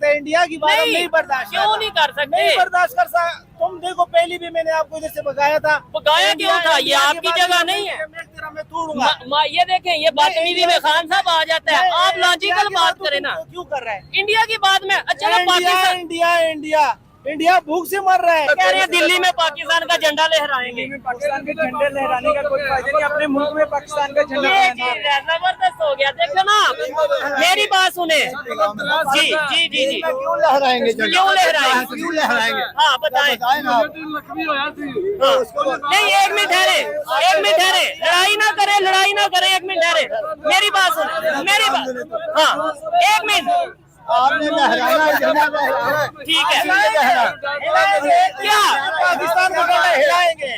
सकते, इंडिया की बात हम नहीं बर्दाश्त, क्यों नहीं कर सकते? नहीं बर्दाश्त कर सकते। तुम देखो पहले भी मैंने आपको इधर से भगाया था, भगाया क्यों था? ये आपकी जगह नहीं है। मैं तोड़ूंगा। ये देखें, ये बदतमीजी में खान साहब आ जाता है। आप लॉजिकल बात करें ना, क्यों कर रहे हैं? इंडिया की बात में। अच्छा पाकिस्तान, इंडिया इंडिया इंडिया भूख से मर रहा है। कह रहे हैं दिल्ली में पाकिस्तान का झंडा लहराएंगे। पाकिस्तान के झंडे लहराने का कोई फायदा नहीं, अपने मुल्क में पाकिस्तान का झंडा ये चीज है, जबरदस्त हो गया। देखो ना, मेरी बात सुने जी जी जी जी, क्यों लहराएंगे? क्यों लहराएंगे? क्यों लहराएंगे? हाँ बताएं। नहीं एक मिनट ठहरे, एक मिनट ठहरे, लड़ाई ना करे, लड़ाई ना करे, एक मिनट ठहरे, मेरी बात सुने, मेरी बात। हाँ एक मिनट, आपने लहराना झंडा लहराना, ठीक है। क्या पाकिस्तान को हिलाएंगे?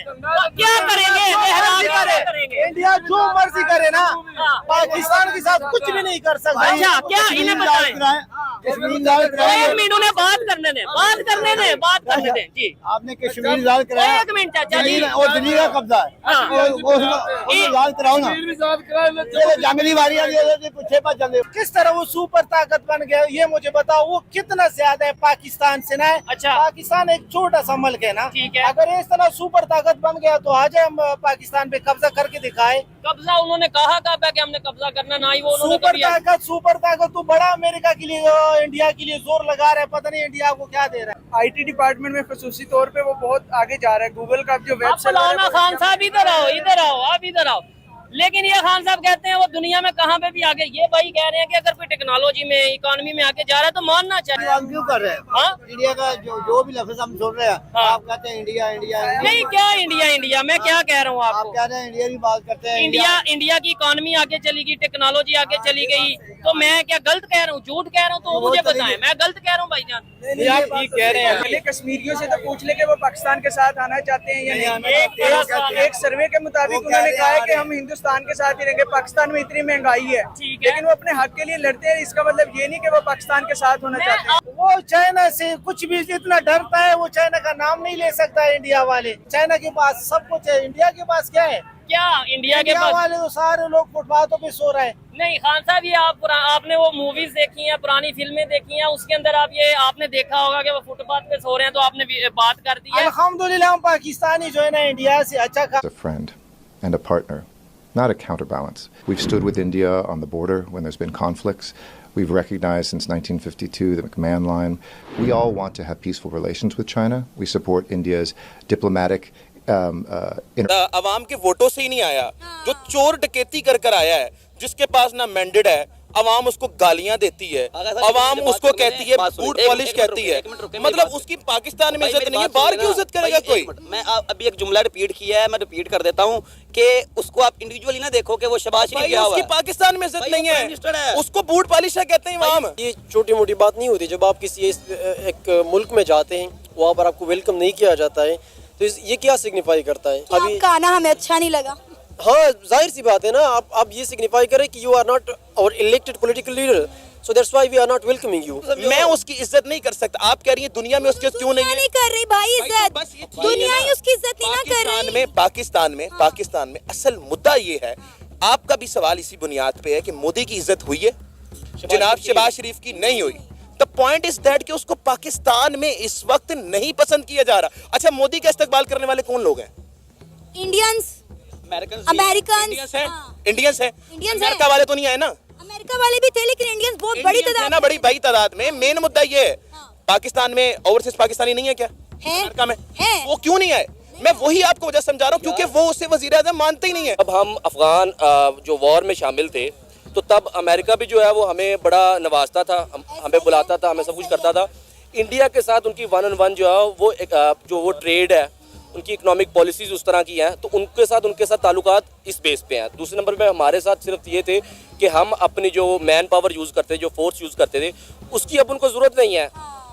क्या करेंगे? लहरा क्या करेंगे? इंडिया जो मर्जी करे ना, पाकिस्तान के साथ कुछ भी नहीं कर सकता। अच्छा क्या इन्हें बताएं? एक मिनट, उन्हें बात करने दें, बात करने दें, बात करने दें जी। आपने कश्मीर आजाद कराया, एक मिनट चाचा जी, और दिल्ली का कब्जा है, आजाद कराओ ना। जंगली वारियां पीछे पर चल, किस तरह वो सुपर ताकत बन गया ये मुझे बताओ। वो कितना ज्यादा है पाकिस्तान से ना? अच्छा पाकिस्तान एक छोटा सा मुल्क है ना, ठीक है। अगर इस तरह सुपर ताकत बन गया तो आ जाए हम पाकिस्तान पे कब्जा करके दिखाए। कब्जा उन्होंने कहा कि हमने कब्जा करना, ना ही वो सुपर ताकत तो बड़ा अमेरिका के लिए इंडिया के लिए जोर लगा रहा है, पता नहीं इंडिया को क्या दे रहा है। आईटी डिपार्टमेंट में खसूसी तौर पे वो बहुत आगे जा रहा है। गूगल का जो वेबसाइट, मौलाना खान साहब इधर आओ, इधर आओ, आप इधर आओ। लेकिन ये खान साहब कहते हैं वो दुनिया में कहाँ पे भी आगे। ये भाई कह रहे हैं कि अगर कोई टेक्नोलॉजी में, इकोनॉमी में आगे जा रहा है तो मानना चाहिए। हम क्यों कर रहे हैं? हाँ? इंडिया का जो भी लफ्ज हम सुन रहे हैं, हाँ। आप कहते हैं इंडिया इंडिया, नहीं क्या इंडिया इंडिया, मैं क्या कह रहा हूँ आप आपको? कह रहे हैं इंडिया की बात करते हैं। इंडिया की इकोनॉमी आगे चली गई, टेक्नोलॉजी आगे चली गई, तो मैं क्या गलत कह रहा हूँ, झूठ कह रहा हूँ? तो मुझे बताएं, मैं गलत कह रहा हूँ भाईजान? आप ठीक कह रहे हैं। पहले कश्मीरियों से तो पूछ ले कि वो पाकिस्तान के साथ आना चाहते हैं या नहीं। एक सर्वे के मुताबिक उन्होंने कहा है कि हम हिंदुस्तान के साथ ही रहेंगे, पाकिस्तान में इतनी महंगाई है, लेकिन वो अपने हक के लिए लड़ते हैं। इसका मतलब ये नहीं कि वो पाकिस्तान के साथ होना चाहते हैं। वो चाइना से कुछ भी इतना डरता है, वो चाइना का नाम नहीं ले सकता है। इंडिया वाले, चाइना के पास सब कुछ है, इंडिया के पास क्या है? क्या इंडिया के पास? वाले तो सारे लोग फुटपाथों पे सो रहे हैं। नहीं खान साहब, ये आपने वो मूवीज देखी हैं, पुरानी फिल्में देखी हैं, उसके अंदर आपने देखा होगा कि वो फुटपाथ पे सो रहे हैं, तो आपने बात कर दी है। अल्हम्दुलिल्लाह हम पाकिस्तानी जो है ना इंडिया से अच्छा A friend and a partner, not a counterbalance. We've stood with India on the border when there's been conflicts. We've recognized since 1952 the McMahon Line. We all want to have peaceful relations with China. We support India's diplomatic अवाम के वोटों से ही नहीं आया, जो चोर डकैती कर कर आया है, जिसके पास ना मैंडेट है, अवाम उसको गालियां देती है, अवाम उसको कहती है बूट पॉलिश कहती है, मतलब उसकी पाकिस्तान में इज्जत नहीं है, बाहर की इज्जत करेगा कोई? मैं अभी एक जुमला रिपीट किया है, मैं रिपीट कर देता हूँ कि उसको आप इंडिविजुअली ना देखो कि वो शबाश शरीफ क्या हुआ है। उसकी पाकिस्तान में इज्जत नहीं है, उसको बूट पॉलिश कहते हैं अवाम। ये छोटी मोटी बात नहीं होती। जब आप किसी एक मुल्क में जाते हैं, वहाँ पर आपको वेलकम नहीं किया जाता है, तो ये क्या सिग्निफाई करता है? अभी खाना हमें अच्छा नहीं लगा। हाँ जाहिर सी बात है ना, आप ये सिग्निफाई करें कि you are not our elected political leader, so that's why we are not welcoming you. मैं उसकी इज्जत नहीं कर सकता। आप कह रही हैं दुनिया में उसकी इज्जत क्यों नहीं है? नहीं कर रही भाई इज्जत, दुनिया ही उसकी इज्जत नहीं ना कर रही। पाकिस्तान में असल मुद्दा ये है, आपका भी सवाल इसी बुनियाद पे है कि मोदी की इज्जत हुई है, जनाब शहबाज शरीफ की नहीं हुई। द पॉइंट इज दैट कि उसको पाकिस्तान में इस वक्त नहीं पसंद किया जा रहा। अच्छा, मोदी का इस्तकबाल करने वाले कौन लोग हैं? इंडियंस, अमेरिकन, इंडियंस है। अमेरिका वाले तो नहीं आए ना? अमेरिका वाले भी थे, लेकिन इंडियंस बहुत बड़ी तादाद में, बड़ी तादाद में। मेन मुद्दा ये है, पाकिस्तान में ओवरसीज पाकिस्तानी नहीं है क्या? अमेरिका में है। वो क्यों नहीं आए? मैं वही आपको वजह समझा रहा हूँ, क्योंकि वो उससे वजीर आज़म मानते ही नहीं है। अब हम अफगान जो वॉर में शामिल थे, तो तब अमेरिका भी जो है वो हमें बड़ा नवाजता था, हमें बुलाता था, हमें सब कुछ करता था। इंडिया के साथ उनकी 1-on-1 जो है वो जो वो ट्रेड है, उनकी इकोनॉमिक पॉलिसीज उस तरह की हैं, तो उनके साथ ताल्लुकात इस बेस पे हैं। दूसरे नंबर पे हमारे साथ सिर्फ ये थे कि हम अपनी जो मैन पावर यूज़ करते थे, जो फोर्स यूज़ करते थे, उसकी अब उनको ज़रूरत नहीं है,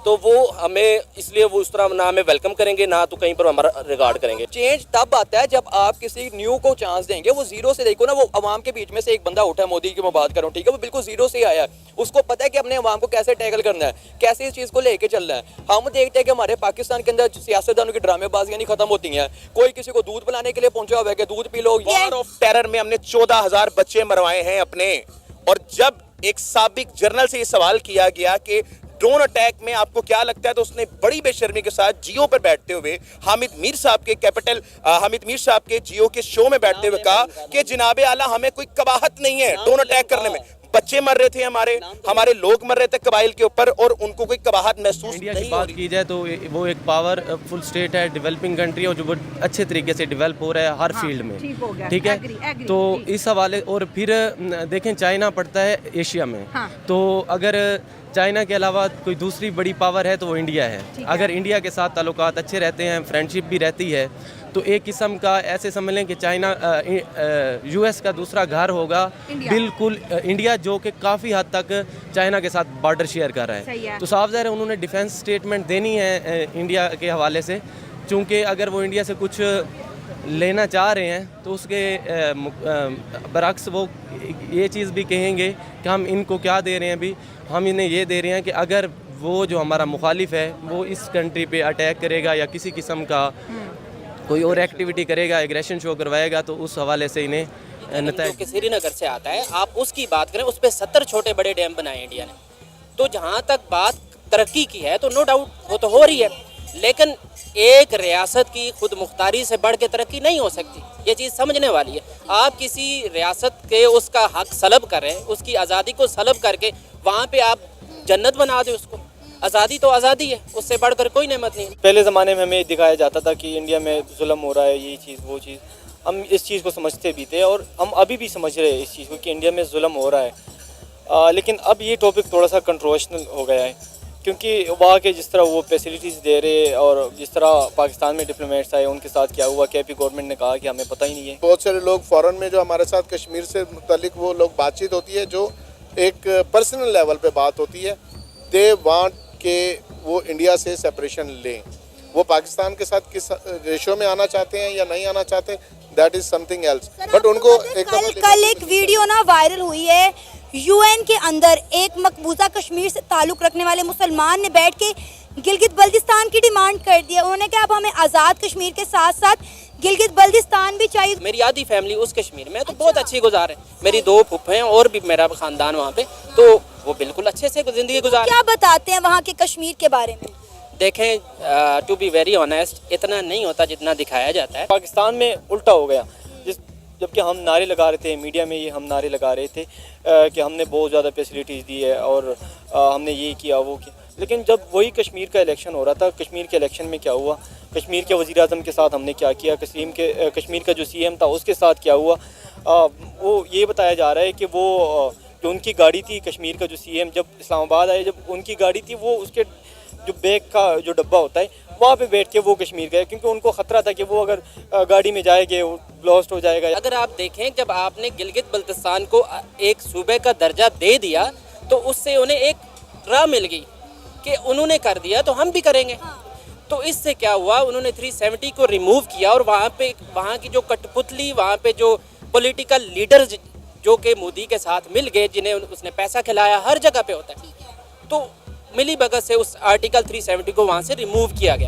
तो वो हमें इसलिए वो उस तरह ना हमें वेलकम करेंगे, ना तो कहीं पर हमारा रिगार्ड करेंगे। चेंज तब आता है जब आप किसी न्यू को चांस देंगे। वो जीरो से, देखो ना, वो अवाम के बीच में से एक बंदा उठा है, मोदी की मैं बात कर रहा हूँ, ठीक है, वो बिल्कुल जीरो से ही आया है, उसको पता है कि अपने अवाम को कैसे टैकल करना है, कैसे इस चीज़ को लेके चलना है। हम देखते हैं कि हमारे पाकिस्तान के अंदर सियासतदानों की ड्रामेबाजियां नहीं खत्म होती हैं। कोई किसी को दूध पिलाने के लिए पहुंचा हुआ है कि दूध P low. War of terror में हमने 14,000 बच्चे मरवाए हैं अपने, और जब एक साबिक जर्नल से ये सवाल किया गया कि ड्रोन अटैक में आपको क्या लगता है? तो उसने बड़ी बेशर्मी के साथ जियो पर बैठते हुए हामिद मीर साहब के जियो के शो में बैठते हुए कहा कि जनाबे आला हमें कोई कबाहत नहीं है ड्रोन अटैक करने में। बच्चे मर रहे थे, हमारे लोग मर रहे थे कबाइल के ऊपर, और उनको कोई कबाहत महसूस इंडिया नहीं की हो बात रही। की जाए तो वो एक पावरफुल स्टेट है, डेवलपिंग कंट्री है, और जो बहुत अच्छे तरीके से डेवलप हो रहा है हर फील्ड में, ठीक है। तो इस हवाले, और फिर देखें चाइना पड़ता है एशिया में, तो अगर चाइना के अलावा कोई दूसरी बड़ी पावर है तो वो इंडिया है। अगर इंडिया के साथ ताल्लुकात अच्छे रहते हैं, फ्रेंडशिप भी रहती है, तो एक किस्म का ऐसे समझ लें कि चाइना यूएस का दूसरा घर होगा बिल्कुल इंडिया, जो कि काफ़ी हद तक चाइना के साथ बॉर्डर शेयर कर रहा है। तो साफ ज़ाहिर है उन्होंने डिफेंस स्टेटमेंट देनी है इंडिया के हवाले से, चूँकि अगर वो इंडिया से कुछ लेना चाह रहे हैं तो उसके बरक्स वो ये चीज़ भी कहेंगे कि हम इनको क्या दे रहे हैं, अभी हम इन्हें ये दे रहे हैं कि अगर वो जो हमारा मुखालिफ है वो इस कंट्री पे अटैक करेगा या किसी किस्म का कोई और एक्टिविटी करेगा, एग्रेशन शो करवाएगा, तो उस हवाले से इन्हें जो कि श्रीनगर से आता है, आप उसकी बात करें, उस पर 70 छोटे बड़े डैम बनाए इंडिया ने। तो जहाँ तक बात तरक्की की है तो नो डाउट वो तो हो रही है, लेकिन एक रियासत की खुद मुख्तारी से बढ़ के तरक्की नहीं हो सकती, ये चीज़ समझने वाली है। आप किसी रियासत के उसका हक सलब करें, उसकी आज़ादी को सलब करके वहाँ पे आप जन्नत बना दें उसको। आज़ादी तो आज़ादी है, उससे बढ़कर कोई नेमत नहीं। पहले ज़माने में हमें दिखाया जाता था कि इंडिया में जुल्म हो रहा है, ये चीज़ वो चीज़, हम इस चीज़ को समझते भी थे और हम अभी भी समझ रहे हैं इस चीज़ को कि इंडिया में जुल्म हो रहा है। लेकिन अब ये टॉपिक थोड़ा सा कंट्रोवर्शियल हो गया है, क्योंकि वहाँ के जिस तरह वो फैसिलिटीज़ दे रहे और जिस तरह पाकिस्तान में डिप्लोमेट्स आए उनके साथ क्या हुआ, केपी गवर्नमेंट ने कहा कि हमें पता ही नहीं है। बहुत सारे लोग फ़ॉरेन में जो हमारे साथ कश्मीर से मुतालिक वो लोग बातचीत होती है, जो एक पर्सनल लेवल पे बात होती है, दे वांट के वो इंडिया से सेपरेशन लें। वो पाकिस्तान के साथ किस रेशो में आना चाहते हैं या नहीं आना चाहते, that is something else. But उनको कल एक वीडियो ना वायरल हुई है, यूएन के अंदर एक मकबूजा कश्मीर से ताल्लुक़ रखने वाले मुसलमान ने बैठ के गिलगित बल्तिस्तान की डिमांड कर दिया। उन्होंने कहा अब हमें आज़ाद कश्मीर के साथ साथ गिलगित बल्तिस्तान भी चाहिए। मेरी आधी फैमिली उस कश्मीर में, तो बहुत अच्छी गुजार है। मेरी 2 फूफे हैं और भी मेरा ख़ानदान वहाँ पे, तो वो बिल्कुल अच्छे से ज़िंदगी गुजार। क्या बताते हैं वहाँ के कश्मीर के बारे में? देखें, टू बी वेरी ऑनेस्ट, इतना नहीं होता जितना दिखाया जाता है। पाकिस्तान में उल्टा हो गया, जबकि हम नारे लगा रहे थे मीडिया में, ये हम नारे लगा रहे थे कि हमने बहुत ज़्यादा फैसिलिटीज़ दी है और हमने ये किया वो किया, लेकिन जब वही कश्मीर का इलेक्शन हो रहा था, कश्मीर के इलेक्शन में क्या हुआ, कश्मीर के वज़ीर आज़म के साथ हमने क्या किया, कश्मीर का जो CM था उसके साथ क्या हुआ, वो ये बताया जा रहा है कि वो जो उनकी गाड़ी थी, कश्मीर का जो CM जब इस्लामाबाद आए, जब उनकी गाड़ी थी, वो उसके जो बैग का जो डब्बा होता है वहाँ पे बैठ के वो कश्मीर गए, क्योंकि उनको ख़तरा था कि वो अगर गाड़ी में जाएंगे वो ब्लास्ट हो जाएगा। अगर आप देखें, जब आपने गिलगित बल्तिस्तान को एक सूबे का दर्जा दे दिया तो उससे उन्हें एक राह मिल गई कि उन्होंने कर दिया तो हम भी करेंगे। तो इससे क्या हुआ, उन्होंने 370 को रिमूव किया और वहाँ की जो कठपुतली, वहाँ पे जो पॉलिटिकल लीडर्स जो कि मोदी के साथ मिल गए, जिन्हें उसने पैसा खिलाया, हर जगह पे होता है, तो मिली भगत से उस आर्टिकल 370 को वहाँ से रिमूव किया गया।